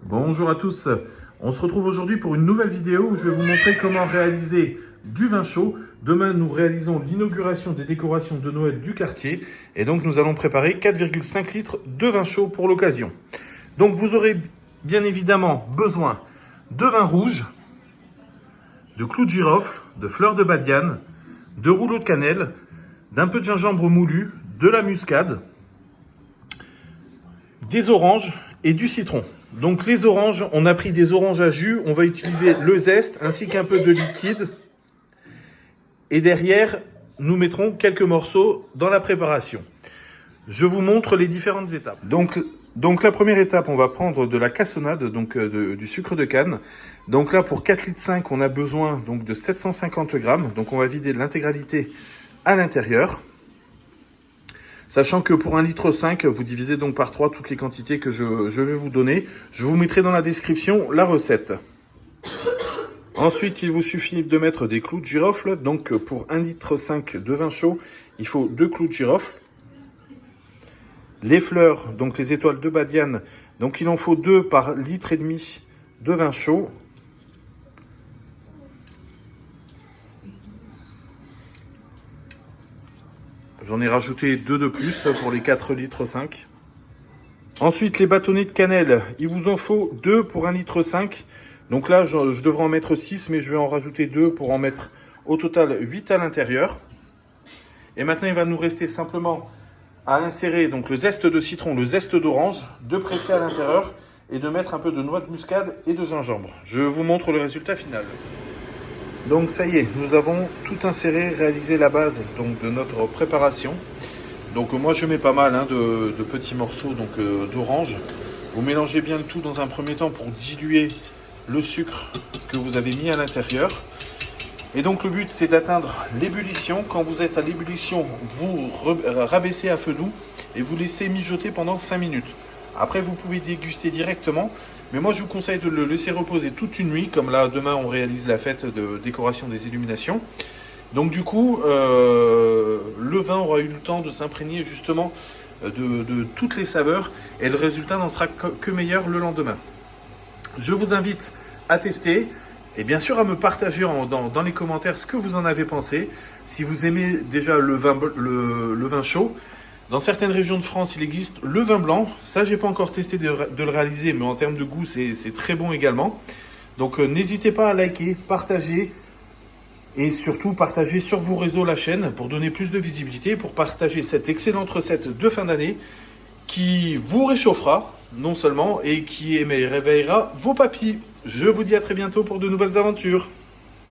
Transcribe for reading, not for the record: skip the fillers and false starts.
Bonjour à tous, on se retrouve aujourd'hui pour une nouvelle vidéo où je vais vous montrer comment réaliser du vin chaud. Demain, nous réalisons l'inauguration des décorations de Noël du quartier et donc nous allons préparer 4,5 litres de vin chaud pour l'occasion. Donc vous aurez bien évidemment besoin de vin rouge, de clous de girofle, de fleurs de badiane, de rouleaux de cannelle, d'un peu de gingembre moulu, de la muscade, des oranges et du citron. Donc les oranges, on a pris des oranges à jus, on va utiliser le zeste ainsi qu'un peu de liquide. Et derrière, nous mettrons quelques morceaux dans la préparation. Je vous montre les différentes étapes. Donc la première étape, on va prendre de la cassonade, donc du sucre de canne. Donc là, pour 4,5 litres, on a besoin donc, de 750 grammes. Donc on va vider l'intégralité à l'intérieur. Sachant que pour 1,5 litre, vous divisez donc par 3 toutes les quantités que je vais vous donner. Je vous mettrai dans la description la recette. Ensuite, il vous suffit de mettre des clous de girofle. Donc pour 1,5 litre de vin chaud, il faut 2 clous de girofle. Les fleurs, donc les étoiles de badiane, donc il en faut 2 par 1,5 litre de vin chaud. J'en ai rajouté 2 de plus pour les 4,5 litres. Ensuite, les bâtonnets de cannelle, il vous en faut 2 pour 1,5 litre. Donc là, je devrais en mettre 6, mais je vais en rajouter 2 pour en mettre au total 8 à l'intérieur. Et maintenant, il va nous rester simplement à insérer donc le zeste de citron, le zeste d'orange, de presser à l'intérieur et de mettre un peu de noix de muscade et de gingembre. Je vous montre le résultat final. Donc ça y est, nous avons tout inséré, réalisé la base donc, de notre préparation. Donc moi je mets pas mal de petits morceaux d'orange. Vous mélangez bien le tout dans un premier temps pour diluer le sucre que vous avez mis à l'intérieur. Et donc le but c'est d'atteindre l'ébullition. Quand vous êtes à l'ébullition, vous rabaissez à feu doux et vous laissez mijoter pendant 5 minutes. Après vous pouvez déguster directement. Mais moi, je vous conseille de le laisser reposer toute une nuit. Comme là, demain, on réalise la fête de décoration des illuminations. Donc du coup, le vin aura eu le temps de s'imprégner justement de toutes les saveurs. Et le résultat n'en sera que meilleur le lendemain. Je vous invite à tester. Et bien sûr, à me partager dans les commentaires ce que vous en avez pensé. Si vous aimez déjà le vin chaud. Dans certaines régions de France, il existe le vin blanc. Ça, j'ai pas encore testé de le réaliser, mais en termes de goût, c'est très bon également. Donc, n'hésitez pas à liker, partager et surtout partager sur vos réseaux la chaîne pour donner plus de visibilité, pour partager cette excellente recette de fin d'année qui vous réchauffera, non seulement, et qui réveillera vos papilles. Je vous dis à très bientôt pour de nouvelles aventures.